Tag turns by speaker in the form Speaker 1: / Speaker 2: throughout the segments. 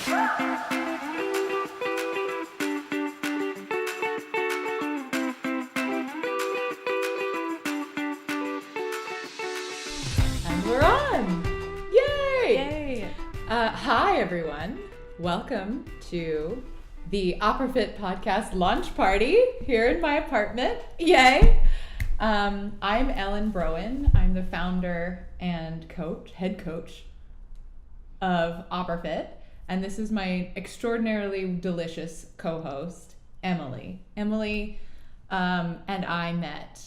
Speaker 1: And we're on! Yay! Hi, everyone. Welcome to the OPERAfit Podcast launch party here in my apartment. Yay! I'm Ellen Broen. I'm the founder and head coach of OPERAfit. And this is my extraordinarily delicious co-host, Emily. Emily and I met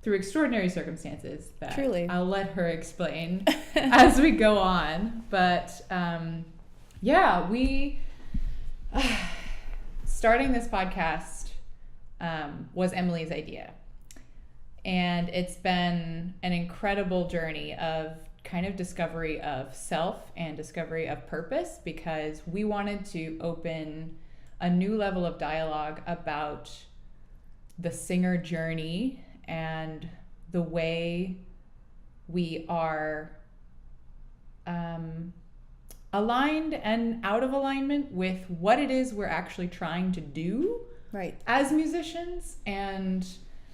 Speaker 1: through extraordinary circumstances that
Speaker 2: Truly.
Speaker 1: I'll let her explain as we go on. But starting this podcast was Emily's idea. And it's been an incredible journey of kind of discovery of self and discovery of purpose, because we wanted to open a new level of dialogue about the singer journey and the way we are aligned and out of alignment with what it is we're actually trying to do as musicians, and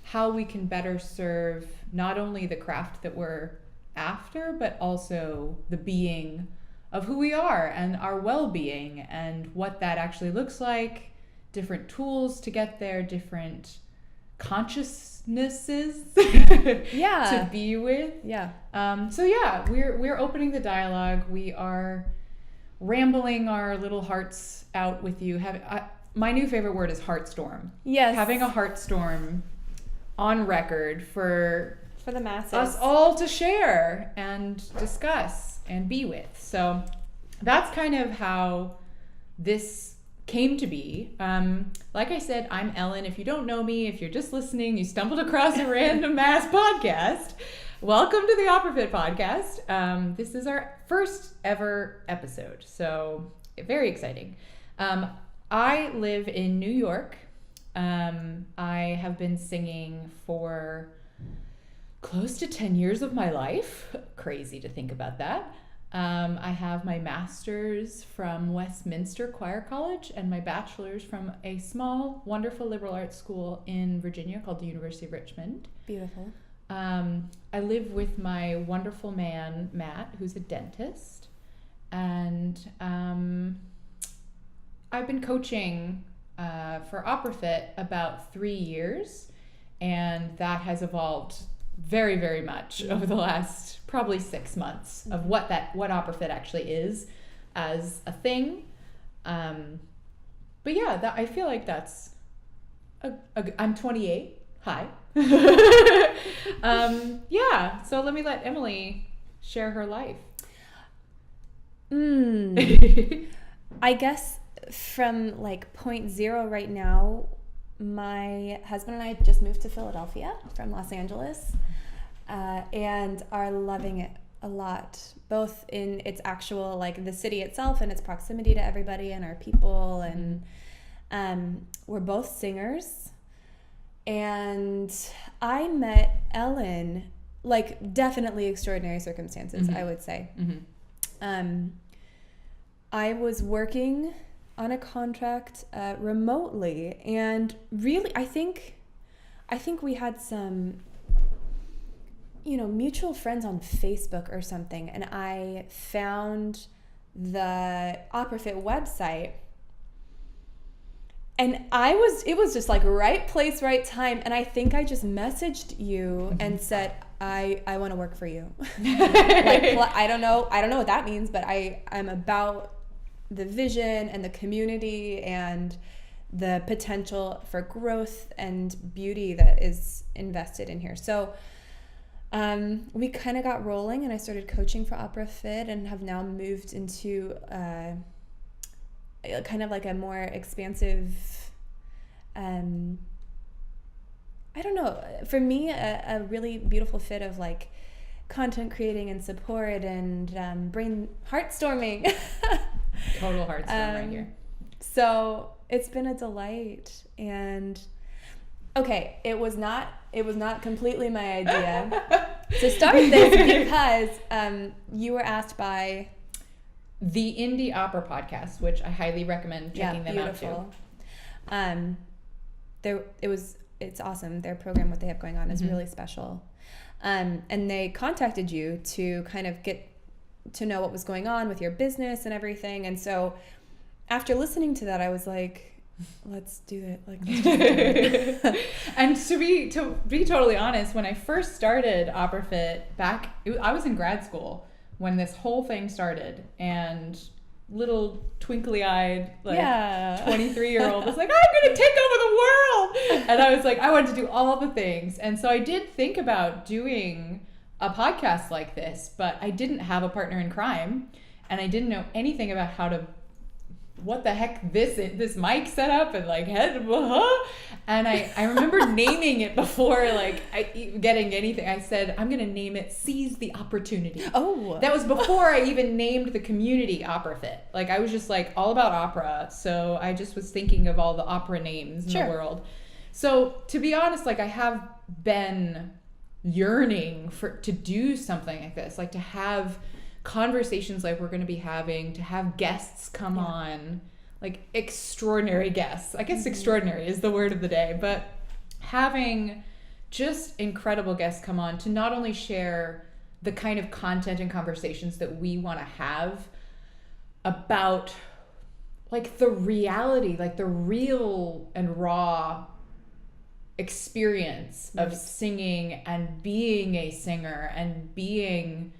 Speaker 1: how we can better serve not only the craft that we're after, but also the being of who we are and our well-being and what that actually looks like, different tools to get there, different consciousnesses to be with. We're opening the dialogue. We are rambling our little hearts out with you. My new favorite word is heartstorm.
Speaker 2: Yes.
Speaker 1: Having a heartstorm on record for
Speaker 2: the masses,
Speaker 1: us all to share and discuss and be with. So that's kind of how this came to be. Like I said, I'm Ellen. If you don't know me, if you're just listening, you stumbled across a random ass podcast, welcome to the OPERAfit Podcast. This is our first ever episode, so very exciting. I live in New York. I have been singing for close to 10 years of my life. Crazy to think about that. I have my master's from Westminster Choir College and my bachelor's from a small, wonderful liberal arts school in Virginia called the University of Richmond.
Speaker 2: Beautiful.
Speaker 1: I live with my wonderful man, Matt, who's a dentist. And I've been coaching for OPERAfit about 3 years, and that has evolved very, very much over the last probably 6 months of what OPERAfit actually is as a thing. But yeah, I feel like that's I'm 28. Hi. So let me let Emily share her life.
Speaker 2: I guess from like point zero right now, my husband and I just moved to Philadelphia from Los Angeles, and are loving it a lot, both in its actual, like the city itself and its proximity to everybody and our people. And we're both singers. And I met Ellen, like definitely extraordinary circumstances, I would say. I was working on a contract remotely, and really I think we had some mutual friends on Facebook or something, and I found the OPERAfit website, and it was just like right place, right time, and I think I just messaged you and said I want to work for you. I don't know what that means, but I'm about the vision and the community and the potential for growth and beauty that is invested in here. So we kind of got rolling, and I started coaching for OPERAfit and have now moved into kind of like a more expansive, I don't know, for me, a really beautiful fit of like content creating and support and brain heartstorming.
Speaker 1: Total heartstorm right here.
Speaker 2: So it's been a delight. And okay, it was not completely my idea to start this because you were asked by
Speaker 1: the Indie Opera Podcast, which I highly recommend checking them out too.
Speaker 2: It's awesome. Their program, what they have going on, is really special. And they contacted you to kind of get to know what was going on with your business and everything. And so after listening to that, I was like, let's do it. Like, let's do it.
Speaker 1: And to be totally honest, when I first started OPERAfit I was in grad school when this whole thing started, and little twinkly-eyed 23-year-old was like, I'm gonna take over the world, and I was like, I wanted to do all the things. And so I did think about doing a podcast like this, but I didn't have a partner in crime, and I didn't know anything about what the heck this mic setup and like and I remember naming it before getting anything. I said, I'm gonna name it Seize the Opportunity.
Speaker 2: Oh,
Speaker 1: that was before I even named the community OPERAfit. Like, I was just like all about opera, so I just was thinking of all the opera names in the world. So to be honest, like, I have been yearning to do something like this, like to have conversations like we're going to be having, to have guests come on, like extraordinary guests. I guess extraordinary is the word of the day, but having just incredible guests come on to not only share the kind of content and conversations that we want to have about like the reality, like the real and raw experience of singing and being a singer and being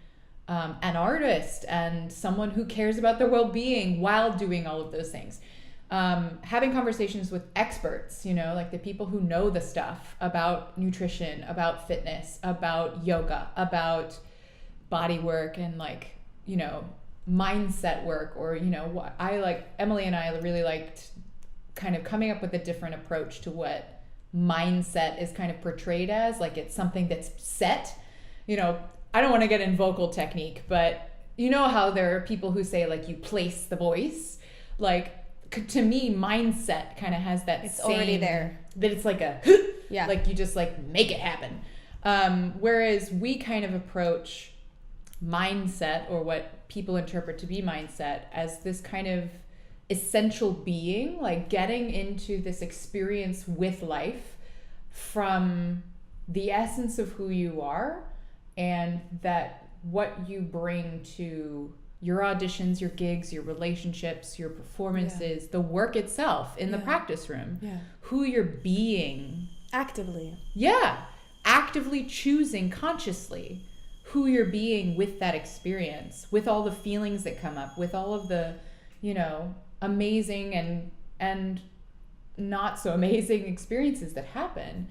Speaker 1: an artist and someone who cares about their well-being while doing all of those things. Having conversations with experts, like the people who know the stuff about nutrition, about fitness, about yoga, about body work, and mindset work, or what I like. Emily and I really liked kind of coming up with a different approach to what mindset is kind of portrayed as. Like, it's something that's set. I don't want to get in vocal technique, but how there are people who say like you place the voice. Like, to me, mindset kind of has that.
Speaker 2: It's already there.
Speaker 1: That it's like a like you just like make it happen. Whereas we kind of approach mindset, or what people interpret to be mindset, as this kind of essential being, like getting into this experience with life from the essence of who you are, and that what you bring to your auditions, your gigs, your relationships, your performances, the work itself in the practice room, who you're being
Speaker 2: actively.
Speaker 1: Actively choosing consciously who you're being with that experience, with all the feelings that come up, with all of the, amazing and not so amazing experiences that happen.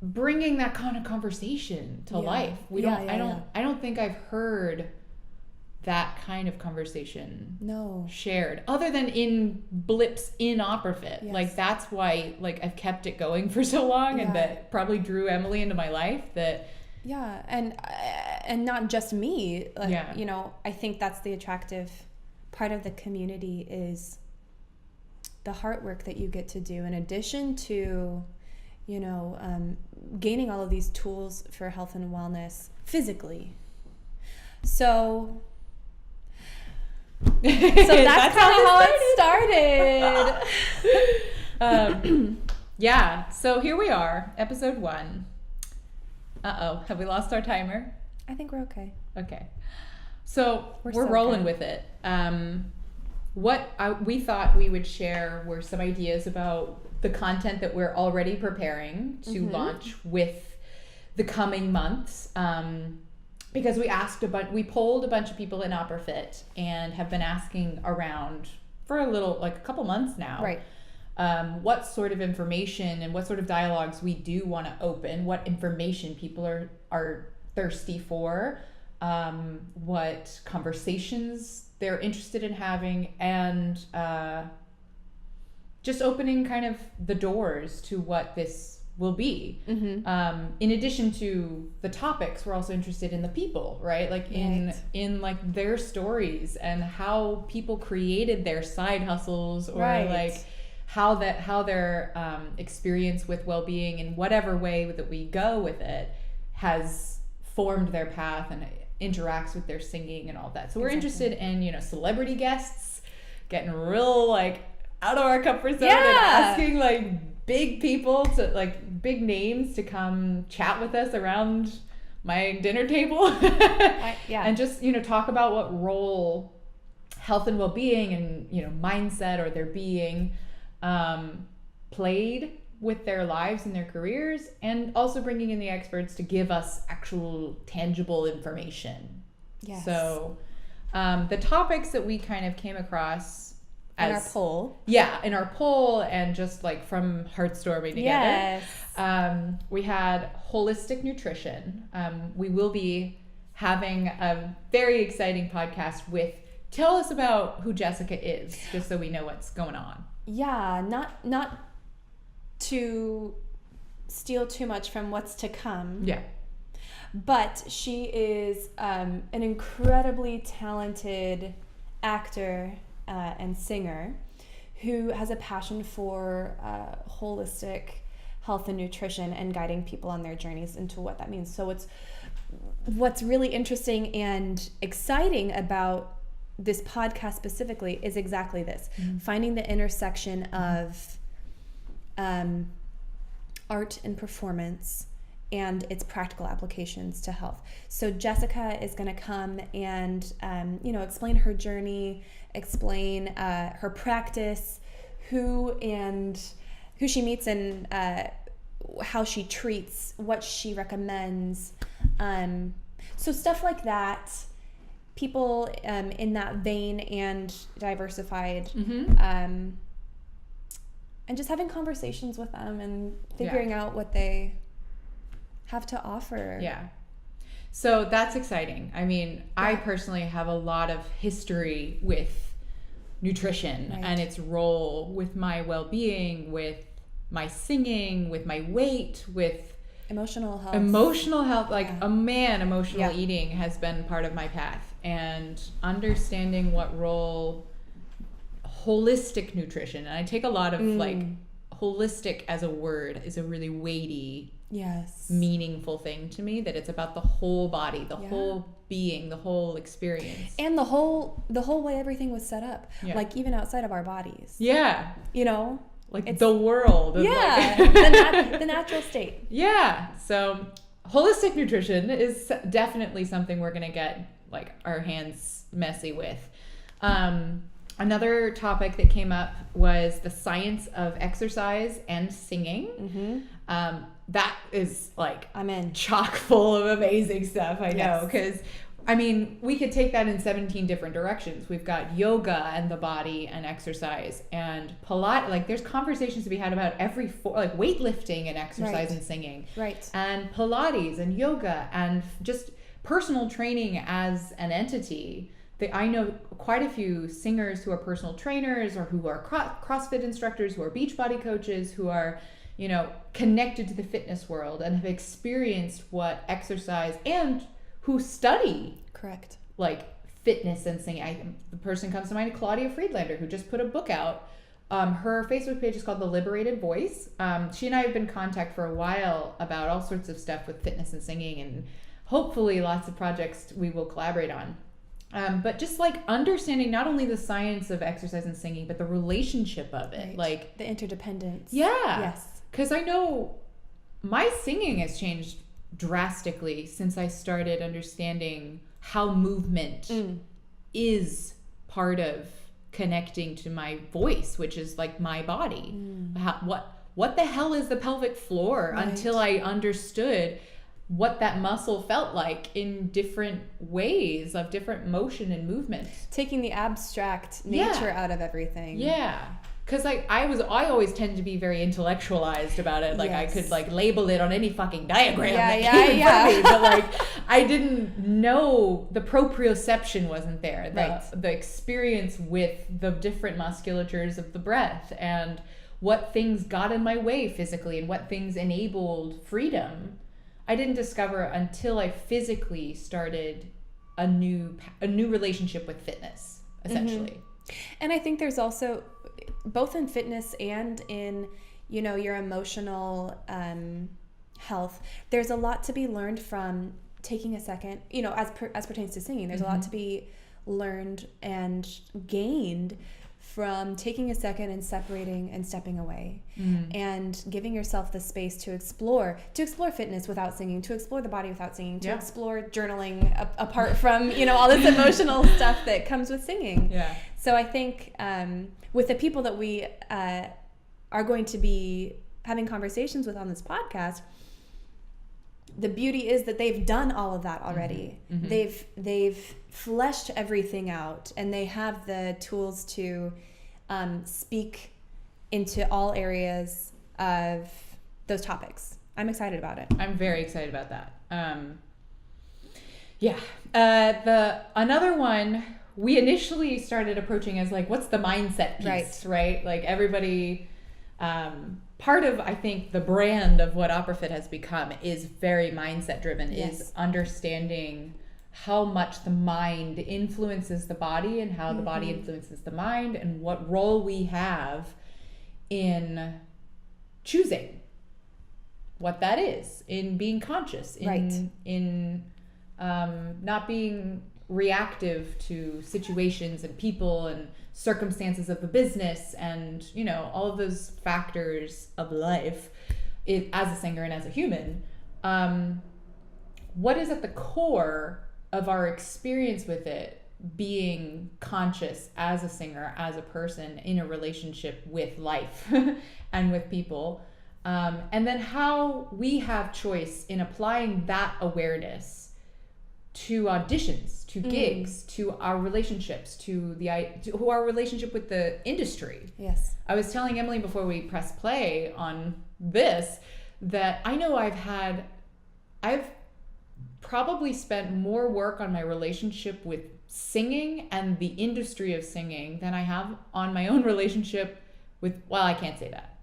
Speaker 1: Bringing that kind of conversation to life. I don't think I've heard that kind of conversation shared, other than in blips in OPERAfit. Like, that's why I've kept it going for so long, and that probably drew Emily into my life. That
Speaker 2: and not just me. I think that's the attractive part of the community, is the heart work that you get to do, in addition to gaining all of these tools for health and wellness physically. So that's kind of how it started.
Speaker 1: So here we are, episode 1. Have we lost our timer?
Speaker 2: I think we're okay.
Speaker 1: Okay. So we're rolling with it. What we thought we would share were some ideas about the content that we're already preparing to launch with the coming months. Because we polled a bunch of people in OPERAfit and have been asking around for a couple months now.
Speaker 2: Right.
Speaker 1: What sort of information and what sort of dialogues we do want to open, what information people are thirsty for, what conversations they're interested in having, and just opening kind of the doors to what this will be. In addition to the topics, we're also interested in the people, right? Like in like their stories and how people created their side hustles, or like how their experience with well-being in whatever way that we go with it has formed their path interacts with their singing and all that. So we're interested in, celebrity guests, getting real like out of our comfort zone and asking like big people to like big names to come chat with us around my dinner table. And just, talk about what role health and well-being and, mindset or their being played with their lives and their careers, and also bringing in the experts to give us actual tangible information.
Speaker 2: Yes.
Speaker 1: So the topics that we kind of came across
Speaker 2: in our poll.
Speaker 1: Yeah, in our poll and just like from Heartstorming together.
Speaker 2: Yes.
Speaker 1: We had holistic nutrition. We will be having a very exciting podcast with, tell us about who Jessica is, just so we know what's going on.
Speaker 2: Yeah, not to steal too much from what's to come.
Speaker 1: Yeah.
Speaker 2: But she is an incredibly talented actor and singer who has a passion for holistic health and nutrition and guiding people on their journeys into what that means. So what's really interesting and exciting about this podcast specifically is exactly this, finding the intersection of art and performance and its practical applications to health. So Jessica is going to come and explain her journey, explain her practice, who she meets and how she treats, what she recommends. So stuff like that. People in that vein and diversified, and just having conversations with them and figuring out what they have to offer.
Speaker 1: Yeah. So that's exciting. I mean, I personally have a lot of history with nutrition and its role with my well-being, with my singing, with my weight, with
Speaker 2: emotional health.
Speaker 1: Like emotional eating has been part of my path, and understanding what role holistic nutrition, and I take a lot of like holistic as a word is a really weighty, meaningful thing to me, that it's about the whole body, the whole being, the whole experience,
Speaker 2: and the whole way everything was set up, like even outside of our bodies. Like
Speaker 1: it's the world.
Speaker 2: The natural state.
Speaker 1: Yeah. So holistic nutrition is definitely something we're going to get like our hands messy with. Another topic that came up was the science of exercise and singing. That is like,
Speaker 2: I'm in,
Speaker 1: chock full of amazing stuff. I know, because I mean, we could take that in 17 different directions. We've got yoga and the body and exercise, and Pilates. Like, there's conversations to be had about like weightlifting and exercise and singing. And Pilates and yoga and just personal training as an entity. I know quite a few singers who are personal trainers or who are CrossFit instructors, who are Beachbody coaches, who are, connected to the fitness world and have experienced what exercise, and who study like fitness and singing. The person comes to mind, Claudia Friedlander, who just put a book out. Her Facebook page is called The Liberated Voice. She and I have been in contact for a while about all sorts of stuff with fitness and singing, and hopefully lots of projects we will collaborate on. But just like understanding not only the science of exercise and singing, but the relationship of it, like
Speaker 2: the interdependence.
Speaker 1: Because I know my singing has changed drastically since I started understanding how movement is part of connecting to my voice, which is like my body. What the hell is the pelvic floor? Until I understood what that muscle felt like in different ways of different motion and movement.
Speaker 2: Taking the abstract nature out of everything.
Speaker 1: Because I always tend to be very intellectualized about it. Like I could like label it on any fucking diagram that came in front of me, but like I didn't know the proprioception wasn't there. The experience with the different musculatures of the breath and what things got in my way physically and what things enabled freedom. I didn't discover until I physically started a new relationship with fitness, essentially.
Speaker 2: And I think there's also, both in fitness and in, your emotional health, there's a lot to be learned from taking a second, as pertains to singing, there's a lot to be learned and gained from taking a second and separating and stepping away and giving yourself the space to explore fitness without singing, to explore the body without singing, to explore journaling apart from, all this emotional stuff that comes with singing. Yeah. So I think with the people that we are going to be having conversations with on this podcast, the beauty is that they've done all of that already. They've fleshed everything out, and they have the tools to speak into all areas of those topics. I'm excited about it.
Speaker 1: I'm very excited about that. Another one we initially started approaching as like, what's the mindset piece, right? Like everybody, part of, I think, the brand of what OPERAfit has become is very mindset driven, is understanding how much the mind influences the body and how the body influences the mind, and what role we have in choosing what that is, in being conscious, in not being reactive to situations and people and circumstances of the business and all of those factors of life as a singer and as a human. What is at the core of our experience with it, being conscious as a singer, as a person in a relationship with life and with people, and then how we have choice in applying that awareness to auditions, to gigs, to our relationships, to our relationship with the industry.
Speaker 2: Yes.
Speaker 1: I was telling Emily before we press play on this that I know I've probably spent more work on my relationship with singing and the industry of singing than I have on my own relationship with, well, I can't say that.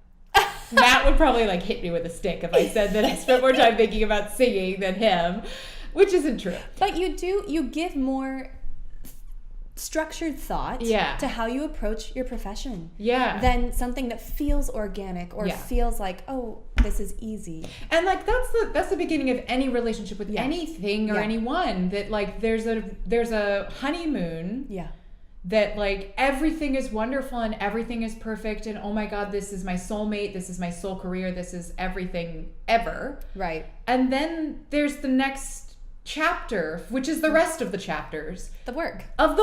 Speaker 1: Matt would probably hit me with a stick if I said that I spent more time thinking about singing than him. Which isn't true.
Speaker 2: But you give more structured thought to how you approach your profession than something that feels organic or feels like, oh, this is easy.
Speaker 1: And that's the beginning of any relationship with anything or anyone, that there's a honeymoon that everything is wonderful and everything is perfect and oh my God, this is my soulmate, this is my soul career, this is everything ever.
Speaker 2: Right.
Speaker 1: And then there's the next chapter, which is the rest of the chapters,
Speaker 2: the work
Speaker 1: of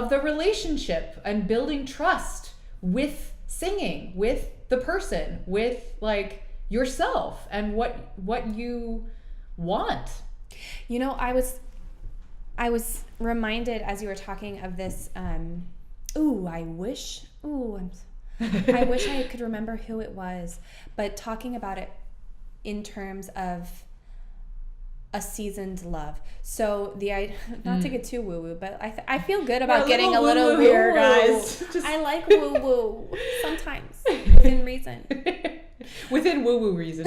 Speaker 1: the relationship and building trust with singing, with the person, with yourself and what you want.
Speaker 2: I was reminded as you were talking of this I wish I could remember who it was, but talking about it in terms of a seasoned love. So not to get too woo-woo, but I feel good about getting a little woo-woo here, guys. I like woo-woo sometimes, within reason.
Speaker 1: Within woo-woo reason.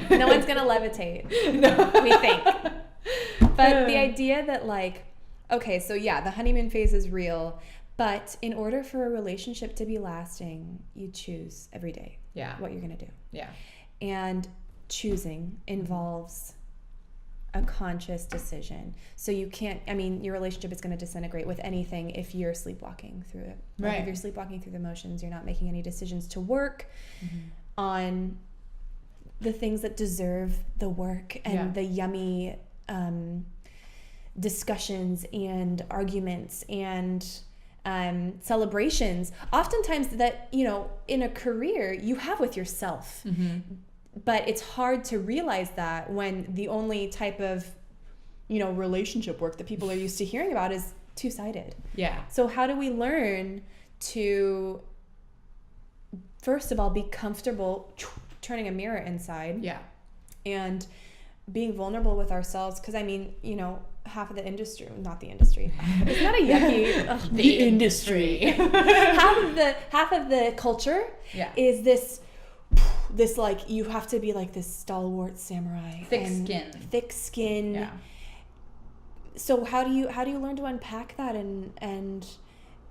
Speaker 2: No one's gonna levitate. No. We think. But the idea that okay, so the honeymoon phase is real, but in order for a relationship to be lasting, you choose every day what you're gonna do. Yeah. And choosing involves a conscious decision. So you can't, your relationship is going to disintegrate with anything if you're sleepwalking through it. If you're sleepwalking through the motions, you're not making any decisions to work on the things that deserve the work and the yummy discussions and arguments and celebrations. Oftentimes that, in a career you have with yourself. But it's hard to realize that when the only type of, relationship work that people are used to hearing about is two-sided. Yeah. So how do we learn to, first of all, be comfortable turning a mirror inside? Yeah. And being vulnerable with ourselves? Because, half of the industry, not the industry. It's not a yucky.
Speaker 1: The industry.
Speaker 2: half of the culture is this you have to be this stalwart samurai, thick skin. Yeah. So how do you learn to unpack that and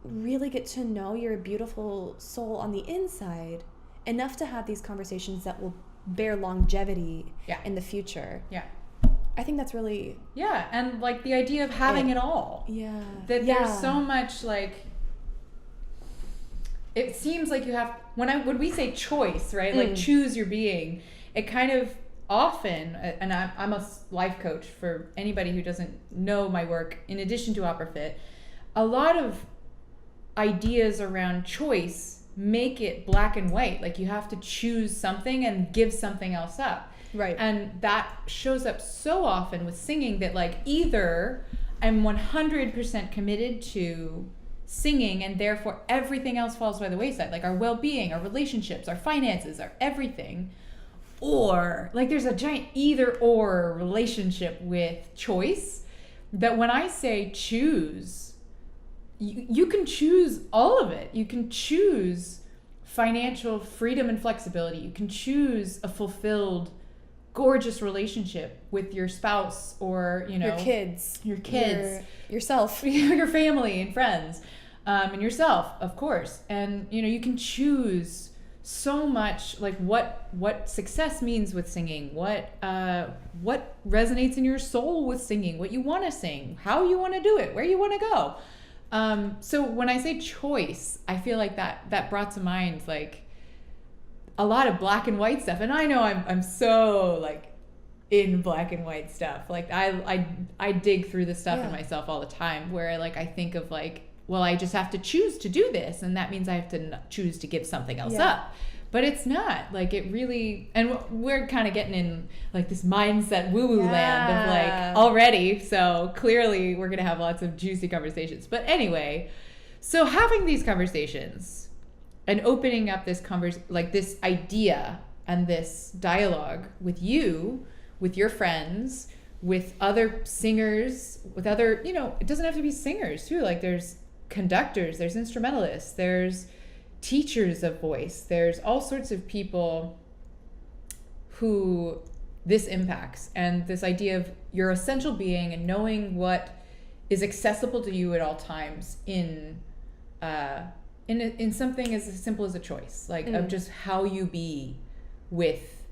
Speaker 2: really get to know your beautiful soul on the inside enough to have these conversations that will bear longevity in the future? Yeah. I think that's really...
Speaker 1: Yeah, and like the idea of having it all.
Speaker 2: Yeah.
Speaker 1: That there's so much like... It seems like you have... When we say choice, right? Like choose your being, it kind of often... And I'm a life coach for anybody who doesn't know my work, in addition to OPERAfit. A lot of ideas around choice make it black and white. Like you have to choose something and give something else up.
Speaker 2: Right.
Speaker 1: And that shows up so often with singing that like either I'm 100% committed to singing and therefore everything else falls by the wayside, like our well-being, our relationships, our finances, our everything, or like there's a giant either or relationship with choice that when I say choose, you can choose all of it. You can choose financial freedom and flexibility. You can choose a fulfilled, gorgeous relationship with your spouse or, your kids,
Speaker 2: yourself,
Speaker 1: your family and friends, and yourself, of course. And, you can choose so much, like what success means with singing, what resonates in your soul with singing, what you want to sing, how you want to do it, where you want to go. So when I say choice, I feel like that brought to mind like a lot of black and white stuff. And I know I'm so like in black and white stuff. Like I dig through this stuff in myself all the time where like I think of like, well, I just have to choose to do this. And that means I have to choose to give something else up. But it's not like it really, and we're kind of getting in like this mindset woo-woo land of like already. So clearly we're going to have lots of juicy conversations. But anyway, so having these conversations and opening up this this idea and this dialogue with you, with your friends, with other singers, with other, it doesn't have to be singers too. Like there's conductors, there's instrumentalists, there's teachers of voice, there's all sorts of people who this impacts, and this idea of your essential being and knowing what is accessible to you at all times in something as simple as a choice, like of just how you be with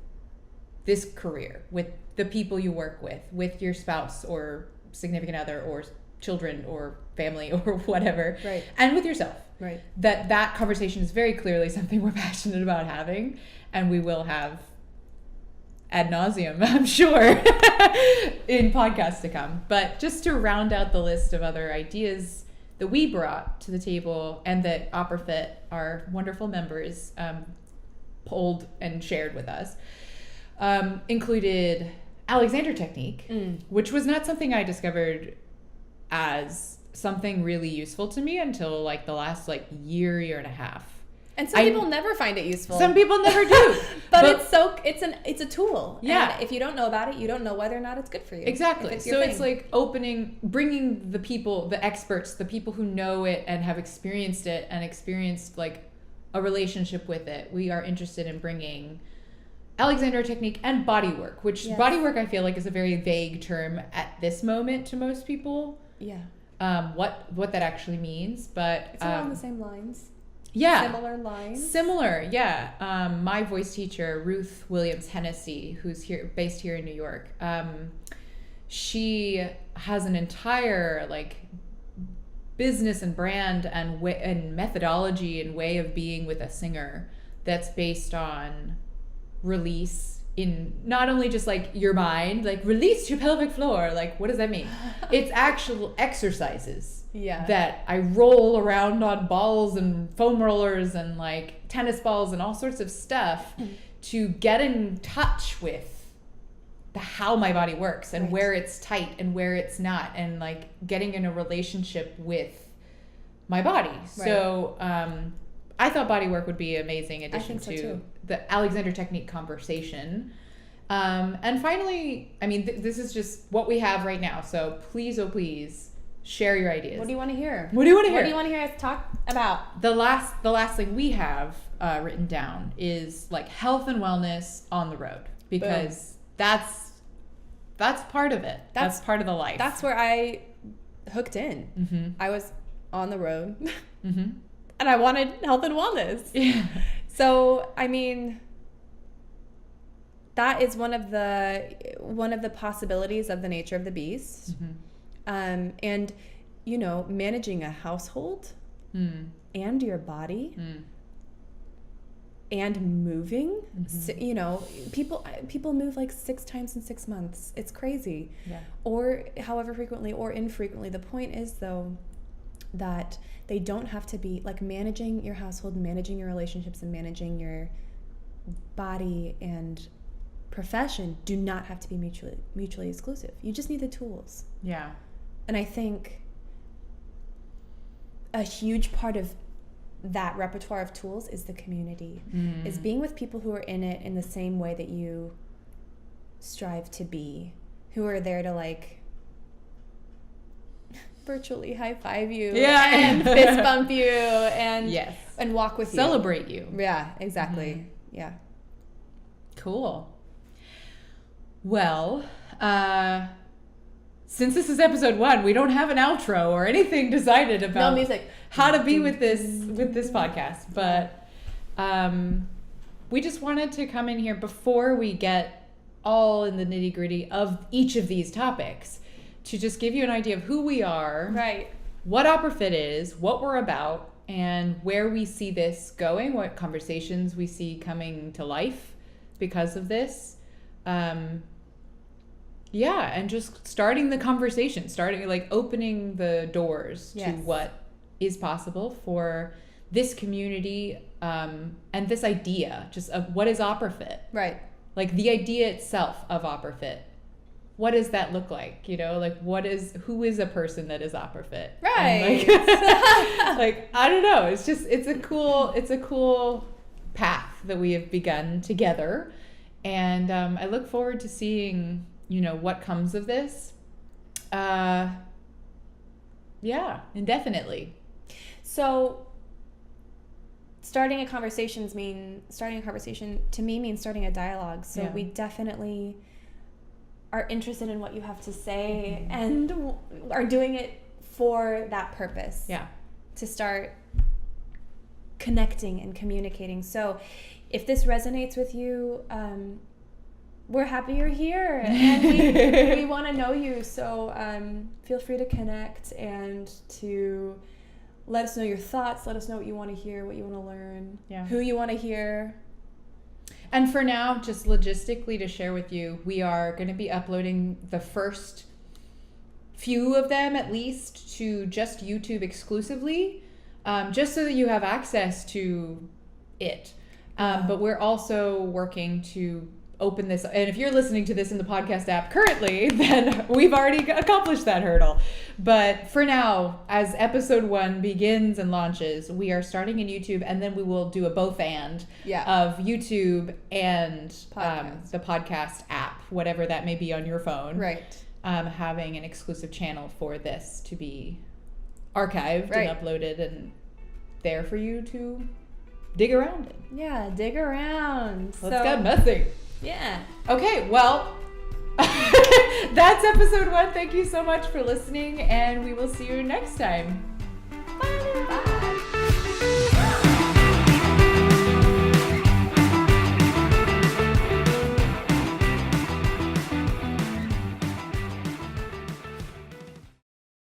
Speaker 1: this career, with the people you work with your spouse or significant other or children or family or whatever,
Speaker 2: right,
Speaker 1: and with yourself.
Speaker 2: Right.
Speaker 1: That conversation is very clearly something we're passionate about having, and we will have ad nauseum, I'm sure, in podcasts to come. But just to round out the list of other ideas that we brought to the table and that OPERAfit, our wonderful members, polled and shared with us, included Alexander technique, which was not something I discovered as something really useful to me until like the last year and a half.
Speaker 2: And some people never find it useful.
Speaker 1: Some people never do.
Speaker 2: but it's a tool.
Speaker 1: Yeah.
Speaker 2: And if you don't know about it, you don't know whether or not it's good for you.
Speaker 1: Exactly. It's like bringing the people, the experts, the people who know it and have experienced it and experienced like a relationship with it. We are interested in bringing Alexander technique and bodywork, which bodywork I feel like is a very vague term at this moment to most people.
Speaker 2: Yeah.
Speaker 1: What that actually means, but
Speaker 2: it's along the same lines.
Speaker 1: Yeah.
Speaker 2: Similar lines.
Speaker 1: Similar, yeah. My voice teacher, Ruth Williams Hennessy, who's based here in New York, she has an entire business and brand and methodology and way of being with a singer that's based on release in not only just your mind, release your pelvic floor, what does that mean? It's actual exercises that I roll around on balls and foam rollers and tennis balls and all sorts of stuff to get in touch with how my body works and where it's tight and where it's not, and getting in a relationship with my body. Right. So I thought bodywork would be an amazing addition to the Alexander technique conversation. And finally, I mean, this is just what we have right now. So please, oh please, share your ideas.
Speaker 2: What do you want to hear?
Speaker 1: What do you want to hear?
Speaker 2: What do you want to hear us talk about? The
Speaker 1: last thing we have written down is health and wellness on the road, because that's part of it. That's part of the life.
Speaker 2: That's where I hooked in.
Speaker 1: Mm-hmm.
Speaker 2: I was on the road.
Speaker 1: Mm-hmm.
Speaker 2: And I wanted health and wellness.
Speaker 1: Yeah.
Speaker 2: So, I mean, that is one of the possibilities of the nature of the beast. And managing a household and your body and moving, people move like 6 times in 6 months. It's crazy.
Speaker 1: Yeah.
Speaker 2: Or however frequently or infrequently. The point is, though, that they don't have to be like managing your household, managing your relationships, and managing your body and profession do not have to be mutually exclusive. You just need the tools.
Speaker 1: Yeah.
Speaker 2: And I think a huge part of that repertoire of tools is the community, is being with people who are in it in the same way that you strive to be, who are there to like virtually high five you and fist bump you and and walk with you,
Speaker 1: celebrate you.
Speaker 2: Yeah, exactly. Yeah.
Speaker 1: Cool. Well, since this is episode 1, we don't have an outro or anything decided about
Speaker 2: no music.
Speaker 1: How to be with this podcast, but we just wanted to come in here before we get all in the nitty-gritty of each of these topics to just give you an idea of who we are,
Speaker 2: right?
Speaker 1: What OPERAfit is, what we're about, and where we see this going, what conversations we see coming to life because of this. And just starting the conversation, opening the doors to what is possible for this community, and this idea just of what is OPERAfit.
Speaker 2: Right. Like
Speaker 1: the idea itself of OPERAfit. What does that look like? Who is a person that is OPERAfit?
Speaker 2: Right.
Speaker 1: I don't know. It's a cool path that we have begun together. And I look forward to seeing, what comes of this. Indefinitely.
Speaker 2: So starting a conversation to me means starting a dialogue. So we definitely are interested in what you have to say and are doing it for that purpose.
Speaker 1: Yeah.
Speaker 2: To start connecting and communicating. So if this resonates with you, we're happy you're here and we want to know you. So feel free to connect and to let us know your thoughts. Let us know what you want to hear, what you want to learn, who you want to hear.
Speaker 1: And for now, just logistically to share with you, we are going to be uploading the first few of them at least to just YouTube exclusively, just so that you have access to it. But we're also working to open this, and if you're listening to this in the podcast app currently, then we've already accomplished that hurdle. But for now, as episode 1 begins and launches, we are starting in YouTube, and then we will do a both and of YouTube and the podcast app, whatever that may be on your phone.
Speaker 2: Right.
Speaker 1: Having an exclusive channel for this to be archived and uploaded and there for you to dig around in.
Speaker 2: Yeah, dig around.
Speaker 1: Let's get messy.
Speaker 2: Yeah.
Speaker 1: Okay, well, that's episode 1. Thank you so much for listening, and we will see you next time.
Speaker 2: Bye. Bye.